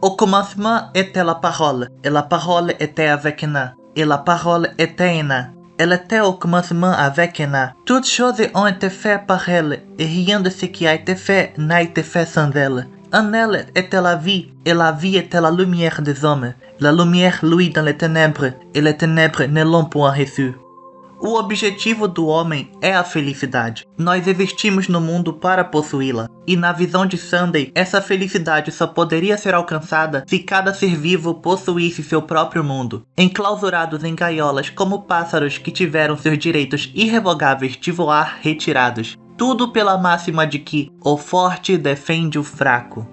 Au commencement était la parole, et la parole était avec nous, et la parole était Ena. Elle était au commencement avec Ena. Toutes choses ont été faites par elle, et rien de ce qui a été fait n'a été fait sans elle. En elle était la vie, et la vie était la lumière des hommes. La lumière luit dans les ténèbres, et les ténèbres ne l'ont point reçue. O objetivo do homem é a felicidade. Nós existimos no mundo para possuí-la. E na visão de Sunday, essa felicidade só poderia ser alcançada se cada ser vivo possuísse seu próprio mundo, enclausurados em gaiolas como pássaros que tiveram seus direitos irrevogáveis de voar retirados. Tudo pela máxima de que o forte defende o fraco.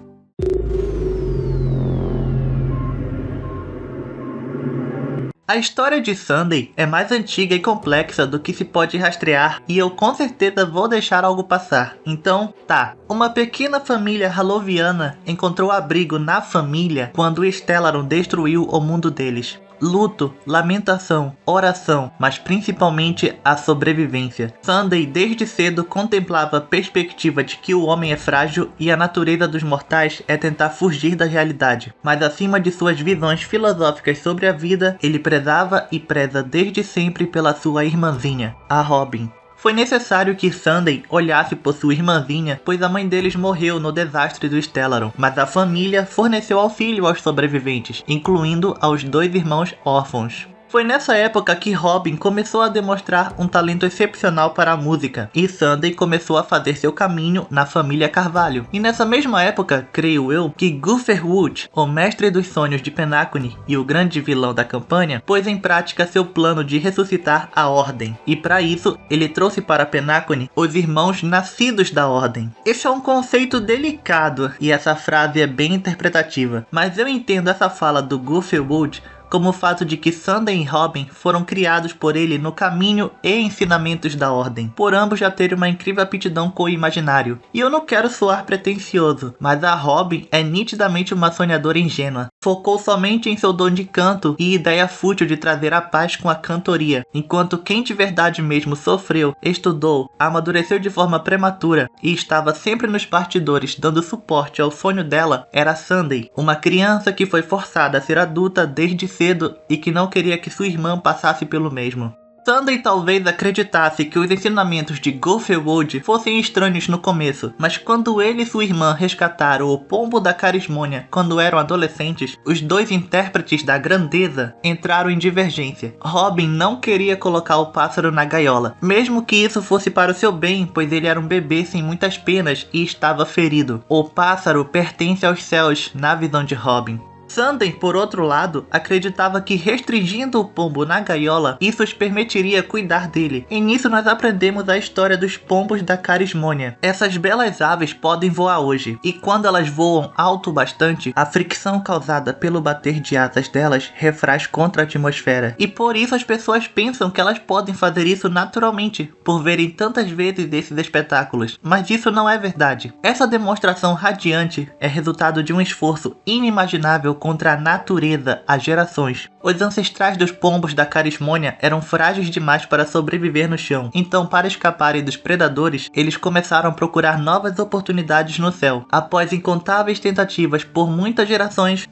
A história de Sunday é mais antiga e complexa do que se pode rastrear e eu com certeza vou deixar algo passar. Então, tá. Uma pequena família haloviana encontrou abrigo na família quando o Stellaron destruiu o mundo deles. Luto, lamentação, oração, mas principalmente a sobrevivência. Sunday desde cedo contemplava a perspectiva de que o homem é frágil e a natureza dos mortais é tentar fugir da realidade. Mas acima de suas visões filosóficas sobre a vida, ele prezava e preza desde sempre pela sua irmãzinha, a Robin. Foi necessário que Sunday olhasse por sua irmãzinha, pois a mãe deles morreu no desastre do Stellaron, mas a família forneceu auxílio aos sobreviventes, incluindo aos 2 irmãos órfãos. Foi nessa época que Robin começou a demonstrar um talento excepcional para a música, e Sunday começou a fazer seu caminho na família Carvalho. E nessa mesma época, creio eu, que Guferwood, o mestre dos sonhos de Penacony e o grande vilão da campanha, pôs em prática seu plano de ressuscitar a Ordem. E para isso, ele trouxe para Penacony os irmãos nascidos da Ordem. Esse é um conceito delicado, e essa frase é bem interpretativa, mas eu entendo essa fala do Guferwood como o fato de que Sunday e Robin foram criados por ele no caminho e ensinamentos da Ordem, por ambos já terem uma incrível aptidão com o imaginário. E eu não quero soar pretensioso, mas a Robin é nitidamente uma sonhadora ingênua. Focou somente em seu dom de canto e ideia fútil de trazer a paz com a cantoria, enquanto quem de verdade mesmo sofreu, estudou, amadureceu de forma prematura e estava sempre nos bastidores dando suporte ao sonho dela era Sunday, uma criança que foi forçada a ser adulta desde cedo e que não queria que sua irmã passasse pelo mesmo. Sunday talvez acreditasse que os ensinamentos de Guferwood fossem estranhos no começo, mas quando ele e sua irmã resgataram o pombo da Carismônia quando eram adolescentes, os 2 intérpretes da grandeza entraram em divergência. Robin não queria colocar o pássaro na gaiola, mesmo que isso fosse para o seu bem, pois ele era um bebê sem muitas penas e estava ferido. O pássaro pertence aos céus, na visão de Robin. Sunday, por outro lado, acreditava que restringindo o pombo na gaiola, isso os permitiria cuidar dele. E nisso nós aprendemos a história dos pombos da Carismônia. Essas belas aves podem voar hoje, e quando elas voam alto bastante, a fricção causada pelo bater de asas delas refraz contra a atmosfera. E por isso as pessoas pensam que elas podem fazer isso naturalmente, por verem tantas vezes esses espetáculos. Mas isso não é verdade. Essa demonstração radiante é resultado de um esforço inimaginável contra a natureza há gerações. Os ancestrais dos pombos da Carismônia eram frágeis demais para sobreviver no chão, então para escaparem dos predadores, eles começaram a procurar novas oportunidades no céu. Após incontáveis tentativas por muitas gerações,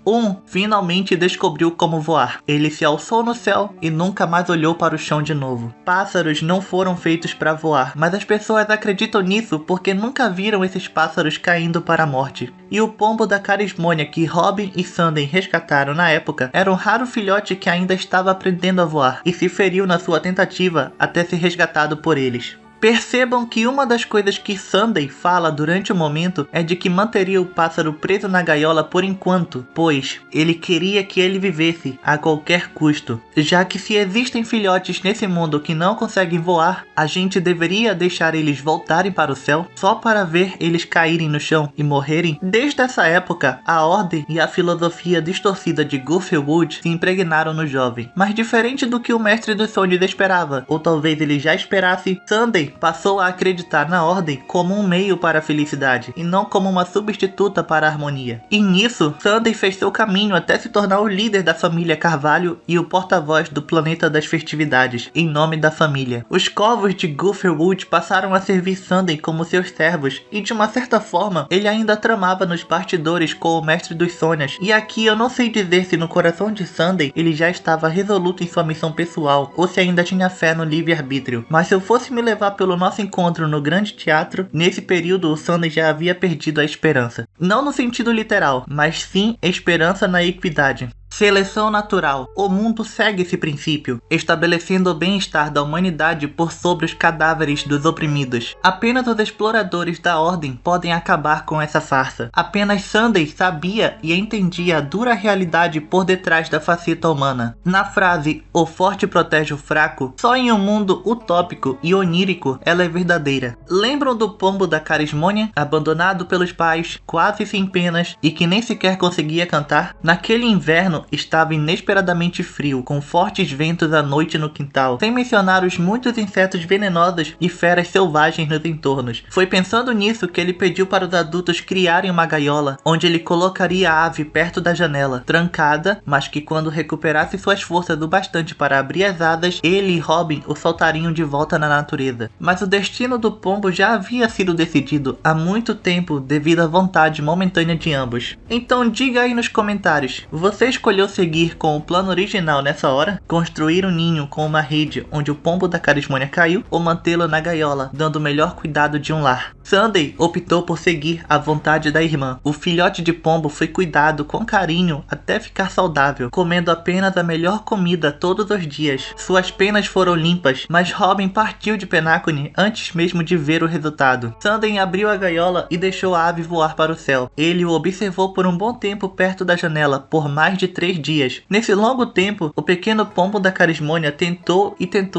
finalmente descobriu como voar. Ele se alçou no céu e nunca mais olhou para o chão de novo. Pássaros não foram feitos para voar, mas as pessoas acreditam nisso porque nunca viram esses pássaros caindo para a morte. E o pombo da Carismônia que Robin e Sunday resgataram na época era um raro filhote que ainda estava aprendendo a voar e se feriu na sua tentativa até ser resgatado por eles. Percebam que uma das coisas que Sunday fala durante o momento é de que manteria o pássaro preso na gaiola por enquanto, pois ele queria que ele vivesse a qualquer custo. Já que se existem filhotes nesse mundo que não conseguem voar, a gente deveria deixar eles voltarem para o céu só para ver eles caírem no chão e morrerem? Desde essa época, a ordem e a filosofia distorcida de Guferwood se impregnaram no jovem. Mas diferente do que o mestre dos sonhos esperava, ou talvez ele já esperasse, Sunday Sunday passou a acreditar na Ordem como um meio para a felicidade e não como uma substituta para a harmonia. E nisso, Sunday fez seu caminho até se tornar o líder da família Carvalho e o porta-voz do planeta das festividades, em nome da família. Os corvos de Gopherwood passaram a servir Sunday como seus servos e, de uma certa forma, ele ainda tramava nos bastidores com o Mestre dos Sonhos. E aqui eu não sei dizer se no coração de Sunday ele já estava resoluto em sua missão pessoal ou se ainda tinha fé no livre-arbítrio. Mas se eu fosse me levar pelo nosso encontro no grande teatro, nesse período o Sunday já havia perdido a esperança. Não no sentido literal, mas sim esperança na equidade. Seleção natural. O mundo segue esse princípio, estabelecendo o bem-estar da humanidade por sobre os cadáveres dos oprimidos. Apenas os exploradores da Ordem podem acabar com essa farsa. Apenas Sunday sabia e entendia a dura realidade por detrás da faceta humana. Na frase, o forte protege o fraco, só em um mundo utópico e onírico ela é verdadeira. Lembram do pombo da Carismônia, abandonado pelos pais, quase sem penas e que nem sequer conseguia cantar? Naquele inverno, estava inesperadamente frio, com fortes ventos à noite no quintal, sem mencionar os muitos insetos venenosos e feras selvagens nos entornos. Foi pensando nisso que ele pediu para os adultos criarem uma gaiola, onde ele colocaria a ave perto da janela, trancada, mas que quando recuperasse suas forças o bastante para abrir as asas, ele e Robin o soltariam de volta na natureza. Mas o destino do pombo já havia sido decidido há muito tempo devido à vontade momentânea de ambos. Então diga aí nos comentários, você escolheu seguir com o plano original nessa hora? Construir um ninho com uma rede onde o pombo da Carismônia caiu ou mantê-lo na gaiola, dando o melhor cuidado de um lar? Sunday optou por seguir a vontade da irmã. O filhote de pombo foi cuidado com carinho até ficar saudável, comendo apenas a melhor comida todos os dias. Suas penas foram limpas, mas Robin partiu de Penacony antes mesmo de ver o resultado. Sunday abriu a gaiola e deixou a ave voar para o céu. Ele o observou por um bom tempo perto da janela, por mais de 3 dias. Nesse longo tempo, o pequeno pombo da Carismônia tentou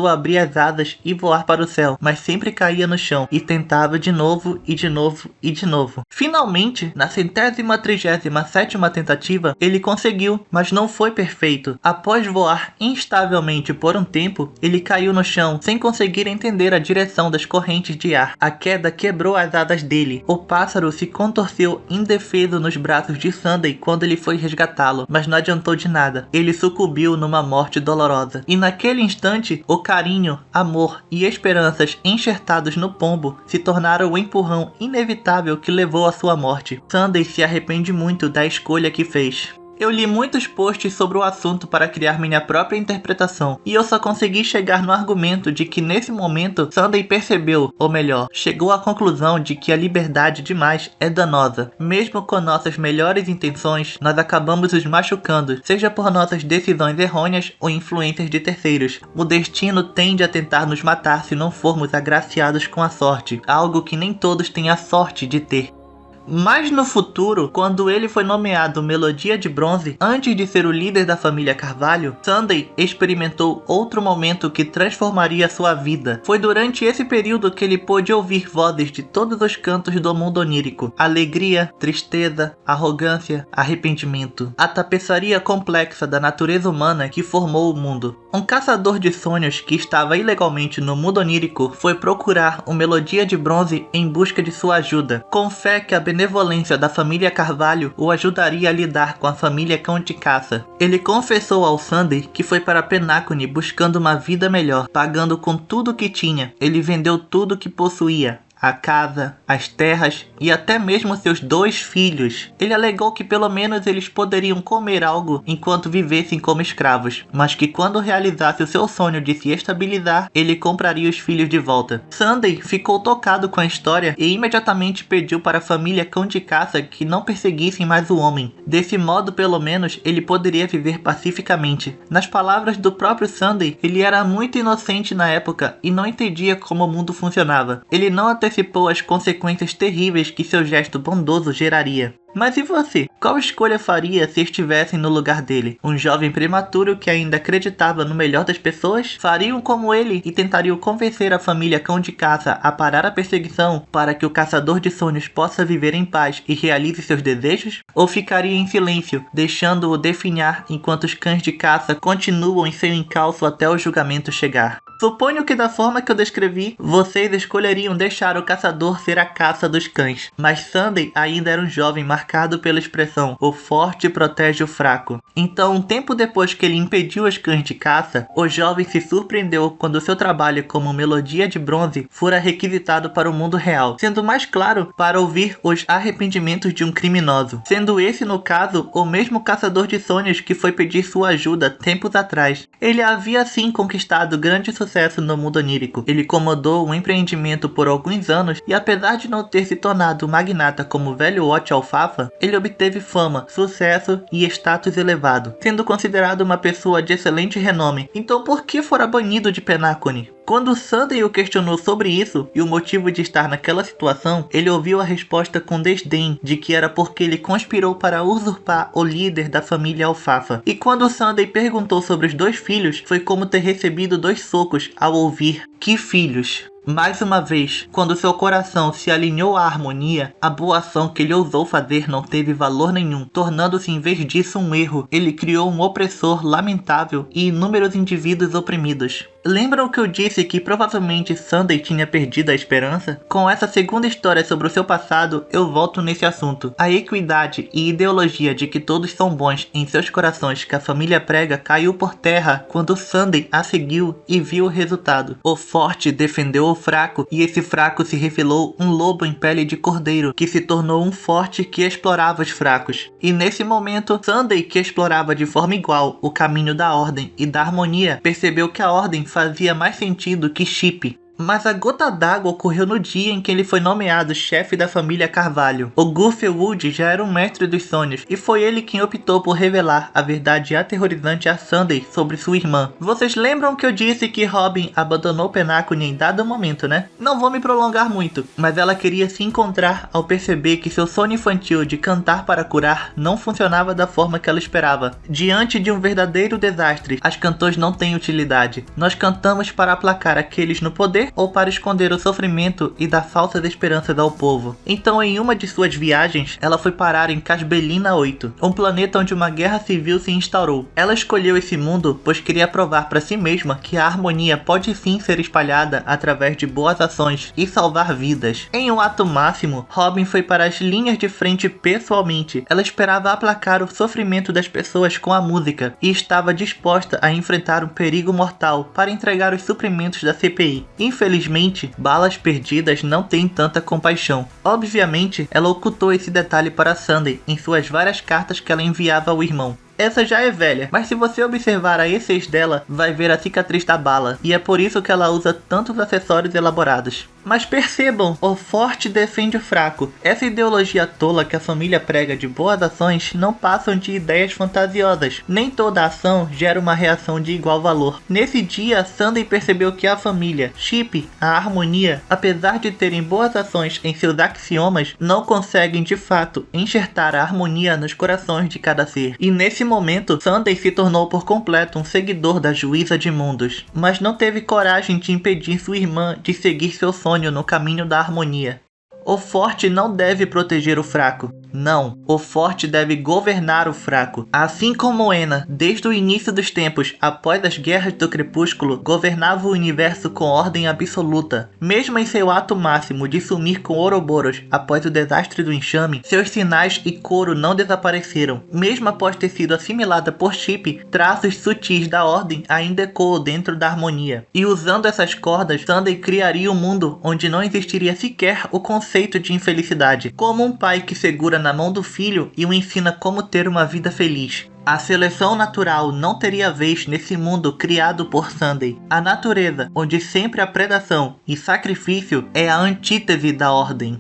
abrir as asas e voar para o céu, mas sempre caía no chão e tentava de novo e de novo e de novo. Finalmente, na 137ª tentativa, ele conseguiu, mas não foi perfeito. Após voar instavelmente por um tempo, ele caiu no chão sem conseguir entender a direção das correntes de ar. A queda quebrou as asas dele. O pássaro se contorceu indefeso nos braços de Sunday quando ele foi resgatá-lo, mas não adiantou de nada. Ele sucumbiu numa morte dolorosa. E naquele instante, o carinho, amor e esperanças enxertados no pombo se tornaram o empurrão inevitável que levou à sua morte. Sunday se arrepende muito da escolha que fez. Eu li muitos posts sobre o assunto para criar minha própria interpretação, e eu só consegui chegar no argumento de que nesse momento Sunday percebeu, ou melhor, chegou à conclusão de que a liberdade demais é danosa. Mesmo com nossas melhores intenções, nós acabamos nos machucando, seja por nossas decisões errôneas ou influências de terceiros. O destino tende a tentar nos matar se não formos agraciados com a sorte, algo que nem todos têm a sorte de ter. Mas no futuro, quando ele foi nomeado Melodia de Bronze, antes de ser o líder da família Carvalho, Sunday experimentou outro momento que transformaria sua vida. Foi durante esse período que ele pôde ouvir vozes de todos os cantos do mundo onírico: alegria, tristeza, arrogância, arrependimento. A tapeçaria complexa da natureza humana que formou o mundo. Um caçador de sonhos que estava ilegalmente no mundo onírico foi procurar o Melodia de Bronze em busca de sua ajuda, com fé que a benevolência da família Carvalho o ajudaria a lidar com a família Cão de Caça. Ele confessou ao Sunday que foi para Penacony buscando uma vida melhor, pagando com tudo o que tinha. Ele vendeu tudo que possuía: a casa, as terras e até mesmo seus 2 filhos. Ele alegou que pelo menos eles poderiam comer algo enquanto vivessem como escravos, mas que quando realizasse o seu sonho de se estabilizar, ele compraria os filhos de volta. Sunday ficou tocado com a história e imediatamente pediu para a família Cão de Caça que não perseguissem mais o homem. Desse modo, pelo menos, ele poderia viver pacificamente. Nas palavras do próprio Sunday, ele era muito inocente na época e não entendia como o mundo funcionava. Ele não antecipou as consequências terríveis que seu gesto bondoso geraria. Mas e você? Qual escolha faria se estivessem no lugar dele? Um jovem prematuro que ainda acreditava no melhor das pessoas? Fariam como ele e tentariam convencer a família Cão de Caça a parar a perseguição para que o caçador de sonhos possa viver em paz e realize seus desejos? Ou ficaria em silêncio, deixando-o definhar enquanto os cães de caça continuam em seu encalço até o julgamento chegar? Suponho que da forma que eu descrevi, vocês escolheriam deixar o caçador ser a caça dos cães. Mas Sunday ainda era um jovem marcado pela expressão "o forte protege o fraco". Então, um tempo depois que ele impediu os cães de caça, o jovem se surpreendeu quando seu trabalho como melodia de bronze fora requisitado para o mundo real, sendo mais claro para ouvir os arrependimentos de um criminoso. Sendo esse, no caso, o mesmo caçador de sonhos que foi pedir sua ajuda tempos atrás. Ele havia assim conquistado grande sucesso no mundo onírico. Ele comandou um empreendimento por alguns anos e, apesar de não ter se tornado magnata como o velho Watch Alfafa, ele obteve fama, sucesso e status elevado, sendo considerado uma pessoa de excelente renome. Então por que fora banido de Penacony? Quando Sunday o questionou sobre isso e o motivo de estar naquela situação, ele ouviu a resposta com desdém de que era porque ele conspirou para usurpar o líder da família Alfafa. E quando Sunday perguntou sobre os 2 filhos, foi como ter recebido 2 socos ao ouvir "que filhos?". Mais uma vez, quando seu coração se alinhou à harmonia, a boa ação que ele ousou fazer não teve valor nenhum, tornando-se em vez disso um erro. Ele criou um opressor lamentável e inúmeros indivíduos oprimidos. Lembram que eu disse que provavelmente Sunday tinha perdido a esperança? Com essa segunda história sobre o seu passado, eu volto nesse assunto. A equidade e ideologia de que todos são bons em seus corações que a família prega caiu por terra quando Sunday a seguiu e viu o resultado. O forte defendeu o fraco e esse fraco se revelou um lobo em pele de cordeiro que se tornou um forte que explorava os fracos. E nesse momento, Sunday, que explorava de forma igual o caminho da ordem e da harmonia, percebeu que a ordem fazia mais sentido que Chip. Mas a gota d'água ocorreu no dia em que ele foi nomeado chefe da família Carvalho. O Goofywood já era um mestre dos sonhos, e foi ele quem optou por revelar a verdade aterrorizante a Sunday sobre sua irmã. Vocês lembram que eu disse que Robin abandonou Penacony em dado momento, né? Não vou me prolongar muito, mas ela queria se encontrar ao perceber que seu sonho infantil de cantar para curar não funcionava da forma que ela esperava. Diante de um verdadeiro desastre, as canções não têm utilidade. Nós cantamos para aplacar aqueles no poder ou para esconder o sofrimento e dar falsas esperanças ao povo. Então, em uma de suas viagens, ela foi parar em Casbelina 8, um planeta onde uma guerra civil se instaurou. Ela escolheu esse mundo pois queria provar para si mesma que a harmonia pode sim ser espalhada através de boas ações e salvar vidas. Em um ato máximo, Robin foi para as linhas de frente pessoalmente. Ela esperava aplacar o sofrimento das pessoas com a música e estava disposta a enfrentar um perigo mortal para entregar os suprimentos da CPI. Infelizmente, Balas Perdidas não tem tanta compaixão. Obviamente, ela ocultou esse detalhe para Sunday em suas várias cartas que ela enviava ao irmão. Essa já é velha, mas se você observar a E6 dela, vai ver a cicatriz da bala, e é por isso que ela usa tantos acessórios elaborados. Mas percebam, o forte defende o fraco. Essa ideologia tola que a família prega de boas ações não passam de ideias fantasiosas. Nem toda ação gera uma reação de igual valor. Nesse dia, Sunday percebeu que a família, Chip, a harmonia, apesar de terem boas ações em seus axiomas, não conseguem de fato enxertar a harmonia nos corações de cada ser. E nesse momento, Sunday se tornou por completo um seguidor da Juíza de Mundos, mas não teve coragem de impedir sua irmã de seguir seu sonho no caminho da harmonia. O forte não deve proteger o fraco. Não, o forte deve governar o fraco. Assim como Ena, desde o início dos tempos, após as guerras do crepúsculo, governava o universo com ordem absoluta. Mesmo em seu ato máximo de sumir com Ouroboros após o desastre do enxame, seus sinais e couro não desapareceram. Mesmo após ter sido assimilada por Chip, traços sutis da ordem ainda ecoam dentro da harmonia. E usando essas cordas, Sunday criaria um mundo onde não existiria sequer o conceito de infelicidade, como um pai que segura na mão do filho e o ensina como ter uma vida feliz. A seleção natural não teria vez nesse mundo criado por Sunday. A natureza, onde sempre a predação e sacrifício é a antítese da ordem.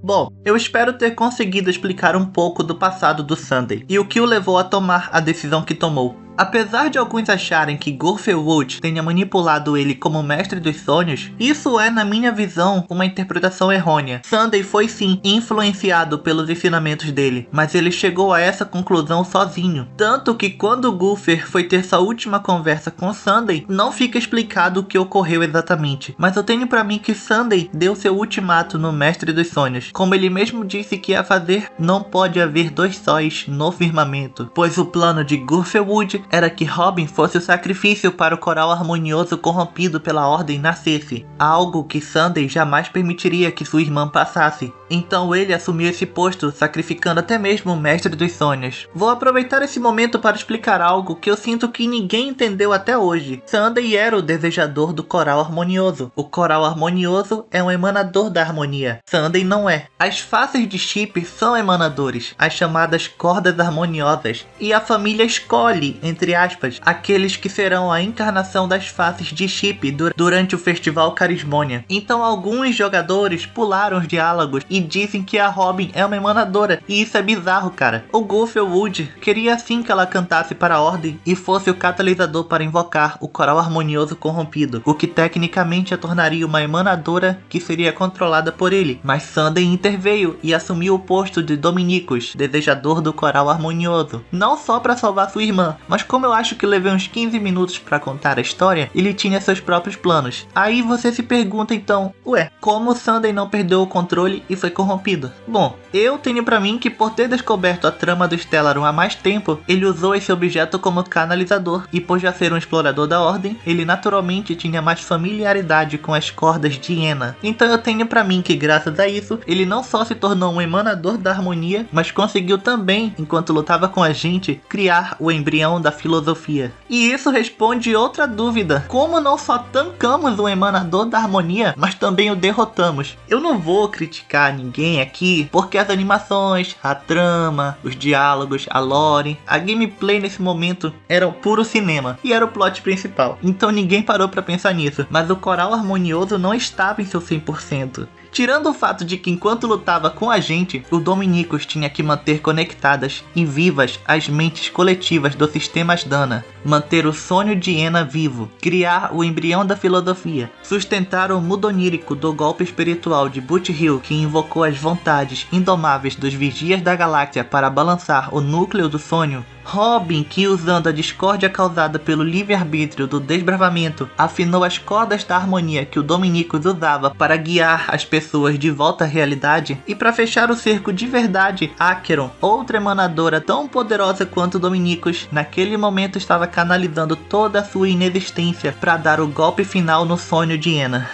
Bom, eu espero ter conseguido explicar um pouco do passado do Sunday e o que o levou a tomar a decisão que tomou. Apesar de alguns acharem que Goofywood tenha manipulado ele como mestre dos sonhos, isso é, na minha visão, uma interpretação errônea. Sunday foi sim influenciado pelos ensinamentos dele, mas ele chegou a essa conclusão sozinho. Tanto que quando Goofer foi ter sua última conversa com Sunday, não fica explicado o que ocorreu exatamente. Mas eu tenho pra mim que Sunday deu seu ultimato no mestre dos sonhos. Como ele mesmo disse que ia fazer, não pode haver dois sóis no firmamento, pois o plano de Goofywood era que Robin fosse o sacrifício para o coral harmonioso corrompido pela Ordem nascesse, algo que Sunday jamais permitiria que sua irmã passasse. Então ele assumiu esse posto, sacrificando até mesmo o Mestre dos Sonhos. Vou aproveitar esse momento para explicar algo que eu sinto que ninguém entendeu até hoje. Sunday era o desejador do coral harmonioso. O coral harmonioso é um emanador da harmonia. Sunday não é. As faces de Chip são emanadores, as chamadas cordas harmoniosas, e a família escolhe, entre aspas, aqueles que serão a encarnação das faces de Chip durante o festival Carismonia. Então alguns jogadores pularam os diálogos e dizem que a Robin é uma emanadora, e isso é bizarro, cara. O Wood queria sim que ela cantasse para a Ordem e fosse o catalisador para invocar o coral harmonioso corrompido, o que tecnicamente a tornaria uma emanadora que seria controlada por ele, mas Sunday interveio e assumiu o posto de Dominicus, desejador do coral harmonioso, não só para salvar sua irmã, mas como eu acho que levei uns 15 minutos para contar a história, ele tinha seus próprios planos. Aí você se pergunta então, ué, como Sunday não perdeu o controle e foi corrompido? Bom, eu tenho pra mim que por ter descoberto a trama do Stellarum há mais tempo, ele usou esse objeto como canalizador, e por já ser um explorador da Ordem, ele naturalmente tinha mais familiaridade com as cordas de Hiena. Então eu tenho pra mim que graças a isso, ele não só se tornou um emanador da harmonia, mas conseguiu também, enquanto lutava com a gente, criar o embrião da filosofia. E isso responde outra dúvida: como não só tancamos o emanador da harmonia, mas também o derrotamos? Eu não vou criticar ninguém aqui, porque as animações, a trama, os diálogos, a lore, a gameplay nesse momento eram puro cinema, e era o plot principal. Então ninguém parou pra pensar nisso, mas o coral harmonioso não estava em seu 100%. Tirando o fato de que enquanto lutava com a gente, o Dominicus tinha que manter conectadas e vivas as mentes coletivas do sistema Asdana, manter o sonho de Hiena vivo, criar o embrião da filosofia, sustentar o mundo onírico do golpe espiritual de Boot Hill que invocou as vontades indomáveis dos Vigias da Galáxia para balançar o núcleo do sonho, Robin, que usando a discórdia causada pelo livre-arbítrio do desbravamento, afinou as cordas da harmonia que o Dominicus usava para guiar as pessoas de volta à realidade, e para fechar o cerco de verdade, Acheron, outra emanadora tão poderosa quanto Dominicus, naquele momento estava canalizando toda a sua inexistência para dar o golpe final no sonho de Hiena.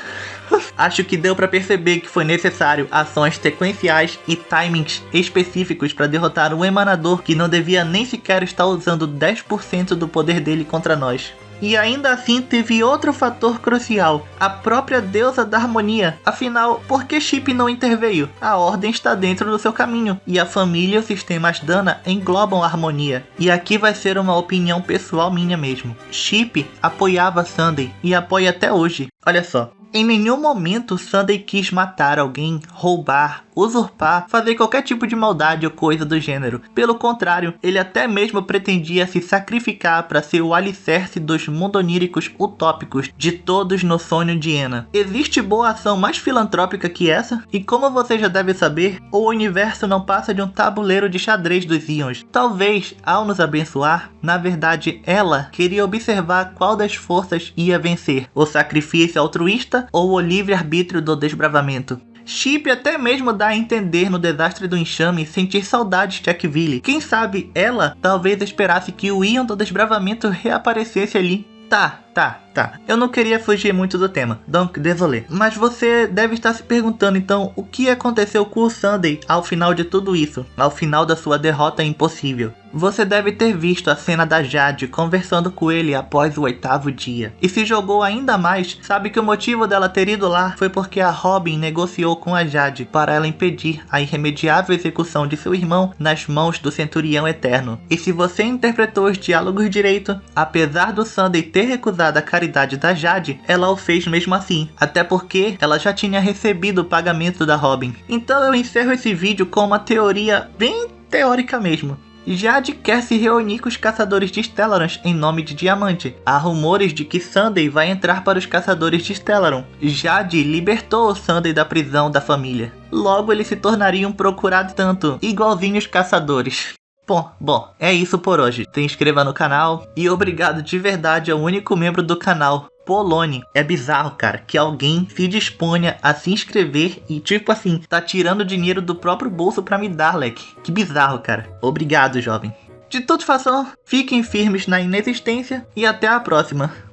Acho que deu pra perceber que foi necessário ações sequenciais e timings específicos para derrotar um emanador que não devia nem sequer estar usando 10% do poder dele contra nós. E ainda assim teve outro fator crucial, a própria deusa da harmonia. Afinal, por que Chip não interveio? A Ordem está dentro do seu caminho, e a família e o sistema Asdana englobam a harmonia. E aqui vai ser uma opinião pessoal minha mesmo. Chip apoiava Sunday, e apoia até hoje. Olha só. Em nenhum momento Sunday quis matar alguém, roubar, usurpar, fazer qualquer tipo de maldade ou coisa do gênero. Pelo contrário, ele até mesmo pretendia se sacrificar para ser o alicerce dos mundoníricos utópicos de todos no sonho de Hiena. Existe boa ação mais filantrópica que essa? E como você já deve saber, o universo não passa de um tabuleiro de xadrez dos íons. Talvez, ao nos abençoar, na verdade ela queria observar qual das forças ia vencer, o sacrifício altruísta ou o livre-arbítrio do desbravamento. Chip até mesmo dá a entender no desastre do enxame sentir saudades de Akvili. Quem sabe ela talvez esperasse que o íon do desbravamento reaparecesse ali. Tá. Eu não queria fugir muito do tema, donc désolé. Mas você deve estar se perguntando então o que aconteceu com o Sunday ao final de tudo isso, ao final da sua derrota impossível. Você deve ter visto a cena da Jade conversando com ele após o 8º dia. E se jogou ainda mais, sabe que o motivo dela ter ido lá foi porque a Robin negociou com a Jade para ela impedir a irremediável execução de seu irmão nas mãos do Centurião Eterno. E se você interpretou os diálogos direito, apesar do Sunday ter recusado a caridade da Jade, ela o fez mesmo assim, até porque ela já tinha recebido o pagamento da Robin. Então eu encerro esse vídeo com uma teoria bem teórica mesmo. Jade quer se reunir com os caçadores de Stellarum em nome de Diamante. Há rumores de que Sunday vai entrar para os caçadores de Stellarum. Jade libertou o Sunday da prisão da família. Logo ele se tornaria um procurado tanto, igualzinho os caçadores. Bom, é isso por hoje. Se inscreva no canal e obrigado de verdade ao único membro do canal, Polone. É bizarro, cara, que alguém se disponha a se inscrever e tipo assim, tá tirando dinheiro do próprio bolso pra me dar, leque. Que bizarro, cara. Obrigado, jovem. De toute façon, fiquem firmes na inexistência e até a próxima.